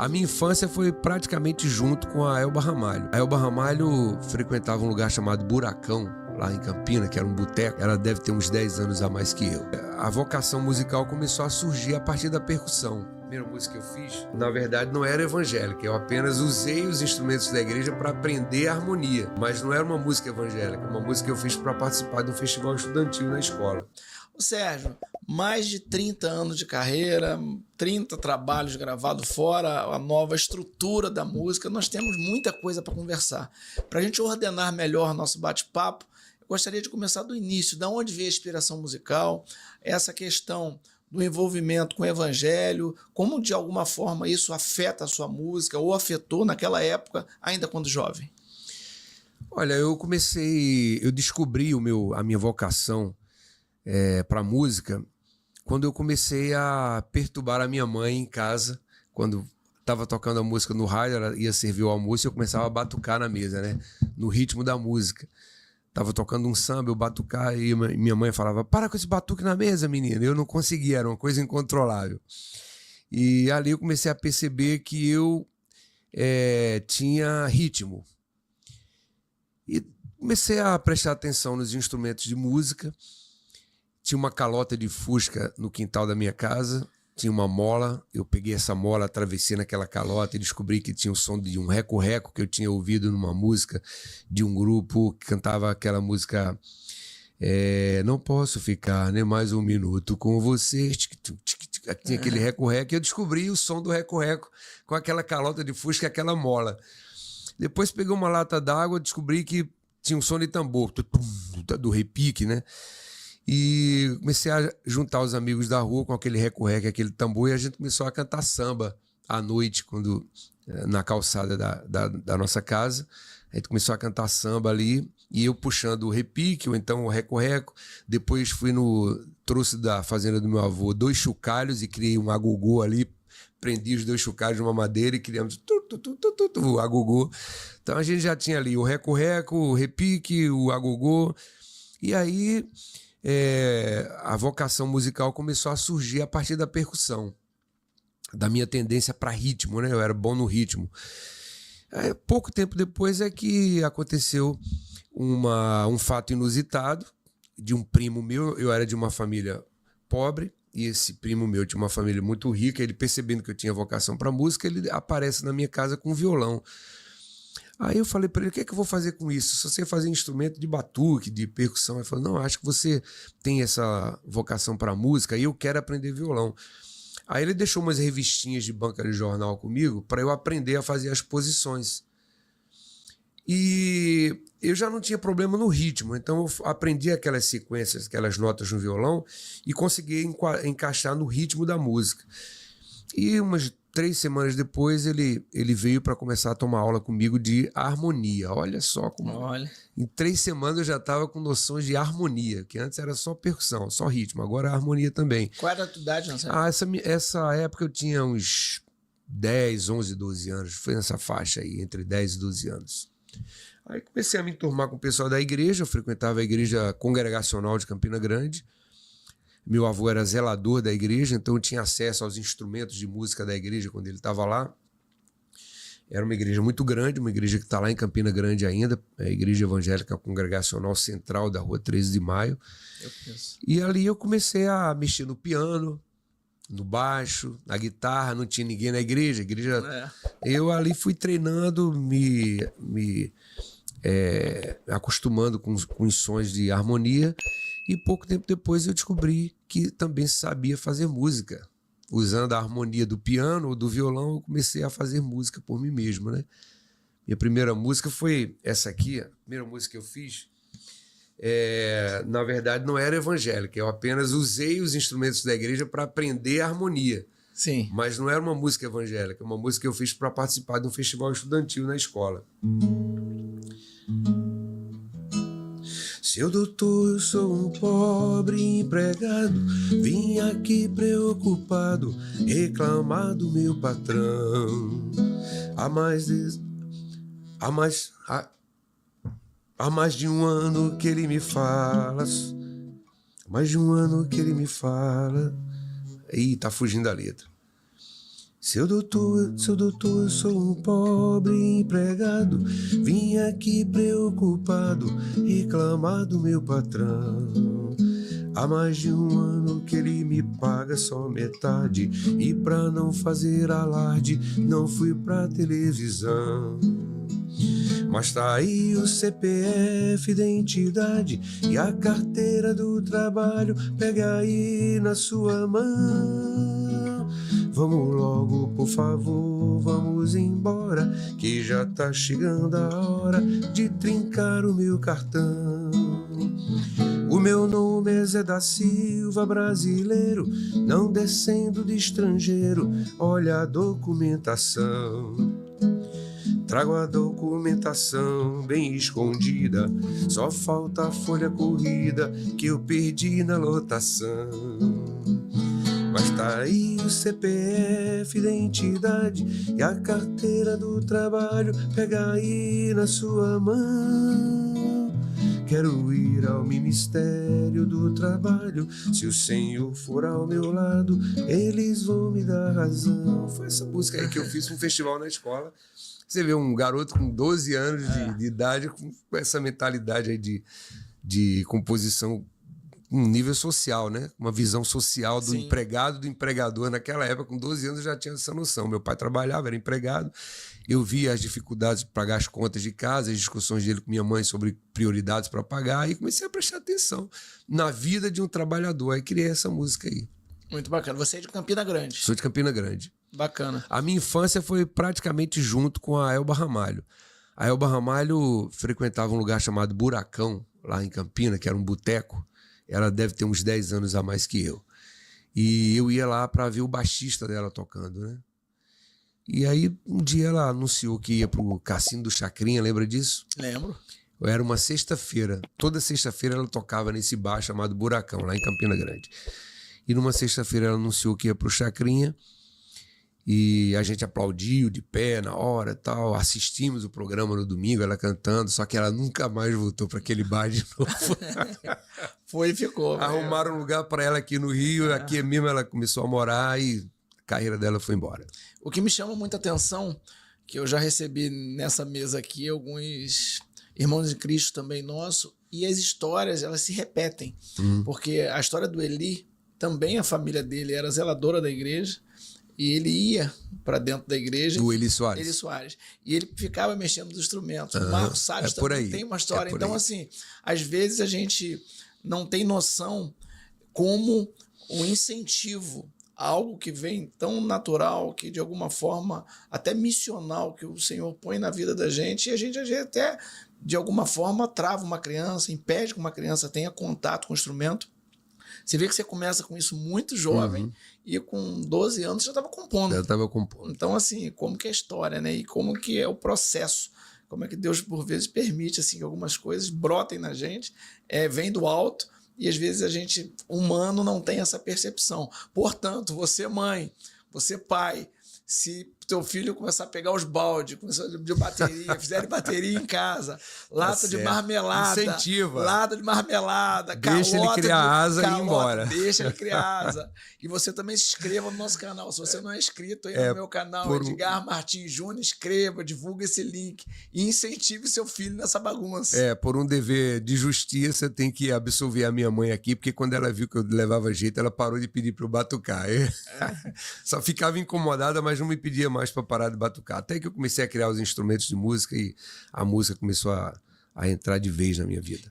A minha infância foi praticamente junto com a Elba Ramalho. A Elba Ramalho frequentava um lugar chamado Buracão, lá em Campina, que era um boteco. Ela deve ter uns 10 anos a mais que eu. A vocação musical começou a surgir a partir da percussão. A primeira música que eu fiz, na verdade, não era evangélica. Eu apenas usei os instrumentos da igreja para aprender a harmonia. Mas não era uma música evangélica, uma música que eu fiz para participar de um festival estudantil na escola. Ô Sérgio, mais de 30 anos de carreira, 30 trabalhos gravados fora, a nova estrutura da música, nós temos muita coisa para conversar. Para a gente ordenar melhor nosso bate-papo, eu gostaria de começar do início, da onde veio a inspiração musical, essa questão do envolvimento com o evangelho, como de alguma forma isso afeta a sua música ou afetou naquela época, ainda quando jovem. Olha, eu descobri a minha vocação para música quando eu comecei a perturbar a minha mãe em casa. Quando estava tocando a música no rádio, ela ia servir o almoço e eu começava a batucar na mesa, né? No ritmo da música. Tava tocando um samba, eu batucar, e minha mãe falava: para com esse batuque na mesa, menina. Eu não conseguia, era uma coisa incontrolável. E ali eu comecei a perceber que eu tinha ritmo. E comecei a prestar atenção nos instrumentos de música. Tinha uma calota de fusca no quintal da minha casa, tinha uma mola, eu peguei essa mola, atravessei naquela calota e descobri que tinha o som de um reco-reco que eu tinha ouvido numa música de um grupo que cantava aquela música Não Posso Ficar Nem Mais Um Minuto Com Você. Tinha aquele reco-reco e eu descobri o som do reco-reco com aquela calota de fusca e aquela mola. Depois peguei uma lata d'água, descobri que tinha um som de tambor, do repique, né? E comecei a juntar os amigos da rua com aquele reco-reco, aquele tambor, e a gente começou a cantar samba à noite, na calçada da nossa casa. A gente começou a cantar samba ali, e eu puxando o repique, ou então o reco-reco. Depois trouxe da fazenda do meu avô 2 chocalhos e criei um agogô ali, prendi os 2 chocalhos numa madeira e criamos o agogô. Então a gente já tinha ali o reco-reco, o repique, o agogô, e aí a vocação musical começou a surgir a partir da percussão, da minha tendência para ritmo, né? Eu era bom no ritmo. Pouco tempo depois é que aconteceu um fato inusitado de um primo meu. Eu era de uma família pobre e esse primo meu tinha uma família muito rica. Ele, percebendo que eu tinha vocação para música, ele aparece na minha casa com um violão. Aí eu falei para ele: o que é que eu vou fazer com isso? Se você fazer instrumento de batuque, de percussão. Ele falou: não, acho que você tem essa vocação para música e eu quero aprender violão. Aí ele deixou umas revistinhas de banca de jornal comigo para eu aprender a fazer as posições. E eu já não tinha problema no ritmo, então eu aprendi aquelas sequências, aquelas notas no violão e consegui encaixar no ritmo da música. E umas 3 semanas depois ele veio para começar a tomar aula comigo de harmonia. Olha só como... Em 3 semanas eu já estava com noções de harmonia, que antes era só percussão, só ritmo, agora é harmonia também. Qual era a tua idade, não sei? Essa época eu tinha uns 10, 11, 12 anos. Foi nessa faixa aí, entre 10 e 12 anos. Aí comecei a me enturmar com o pessoal da igreja. Eu frequentava a igreja congregacional de Campina Grande. Meu avô era zelador da igreja, então eu tinha acesso aos instrumentos de música da igreja quando ele estava lá. Era uma igreja muito grande, uma igreja que está lá em Campina Grande ainda, a Igreja Evangélica Congregacional Central da Rua 13 de Maio. E ali eu comecei a mexer no piano, no baixo, na guitarra. Não tinha ninguém na igreja. Eu ali fui treinando, me acostumando com os sons de harmonia. E pouco tempo depois eu descobri que também sabia fazer música. Usando a harmonia do piano ou do violão, eu comecei a fazer música por mim mesmo, né? Minha primeira música foi essa aqui, a primeira música que eu fiz. Na verdade, não era evangélica. Eu apenas usei os instrumentos da igreja para aprender a harmonia. Sim. Mas não era uma música evangélica, uma música que eu fiz para participar de um festival estudantil na escola. Seu doutor, eu sou um pobre empregado, vim aqui preocupado, reclamar do meu patrão. Há mais de um ano que ele me fala. Mais de um ano que ele me fala. Ih, tá fugindo da letra. Seu doutor, eu sou um pobre empregado. Vim aqui preocupado reclamar do meu patrão. Há mais de um ano que ele me paga só metade, e pra não fazer alarde não fui pra televisão. Mas tá aí o CPF, identidade e a carteira do trabalho, pega aí na sua mão. Vamos logo, por favor, vamos embora, que já tá chegando a hora de trincar o meu cartão. O meu nome é Zé da Silva, brasileiro, não descendo de estrangeiro, olha a documentação. Trago a documentação bem escondida, só falta a folha corrida que eu perdi na lotação. Mas tá aí o CPF, identidade e a carteira do trabalho, pega aí na sua mão. Quero ir ao Ministério do Trabalho, se o Senhor for ao meu lado, eles vão me dar razão. Foi essa música aí que eu fiz um festival na escola. Você vê um garoto com 12 anos de idade com essa mentalidade aí de composição, um nível social, né? Uma visão social do empregado, do empregador. Naquela época, com 12 anos, eu já tinha essa noção. Meu pai trabalhava, era empregado. Eu via as dificuldades de pagar as contas de casa, as discussões dele com minha mãe sobre prioridades para pagar, e comecei a prestar atenção na vida de um trabalhador. Aí criei essa música aí. Muito bacana. Você é de Campina Grande. Sou de Campina Grande. Bacana. A minha infância foi praticamente junto com a Elba Ramalho. A Elba Ramalho frequentava um lugar chamado Buracão, lá em Campina, que era um boteco. Ela deve ter uns 10 anos a mais que eu. E eu ia lá para ver o baixista dela tocando, né? E aí, um dia ela anunciou que ia pro Cassino do Chacrinha, lembra disso? Lembro. Era uma sexta-feira. Toda sexta-feira ela tocava nesse bar chamado Buracão, lá em Campina Grande. E numa sexta-feira ela anunciou que ia pro Chacrinha. E a gente aplaudiu de pé na hora e tal. Assistimos o programa no domingo, ela cantando, só que ela nunca mais voltou para aquele bar de novo. Foi e ficou. Arrumaram um lugar para ela aqui no Rio, aqui mesmo ela começou a morar e a carreira dela foi embora. O que me chama muita atenção, que eu já recebi nessa mesa aqui alguns irmãos de Cristo também nosso, e as histórias, elas se repetem. Porque a história do Eli, também a família dele era zeladora da igreja, e ele ia para dentro da igreja. Do Eli Soares. Eli Soares. E ele ficava mexendo nos instrumentos. O Marcos Salles também tem uma história. Então, assim, às vezes a gente não tem noção como o incentivo, algo que vem tão natural, que de alguma forma até missional, que o Senhor põe na vida da gente, e a gente até, de alguma forma, trava uma criança, impede que uma criança tenha contato com o instrumento. Você vê que você começa com isso muito jovem e com 12 anos já estava compondo. Já estava compondo. Então, assim, como que é a história, né? E como que é o processo. Como é que Deus, por vezes, permite assim, que algumas coisas brotem na gente, vem do alto, e às vezes a gente, humano, não tem essa percepção. Portanto, você mãe, você pai, se teu filho começar a pegar os baldes, começar de bateria, fizer bateria em casa, lata de marmelada, incentiva, lata de marmelada, deixa ele criar asa e ir embora. Deixa ele criar asa. E você também se inscreva no nosso canal. Se você não é inscrito aí no meu canal, Edgar Martins Júnior, inscreva, divulga esse link e incentive seu filho nessa bagunça. Por um dever de justiça, tem que absolver a minha mãe aqui, porque quando ela viu que eu levava jeito, ela parou de pedir para eu batucar. Só ficava incomodada, mas não me pedia mais para parar de batucar. Até que eu comecei a criar os instrumentos de música e a música começou a entrar de vez na minha vida.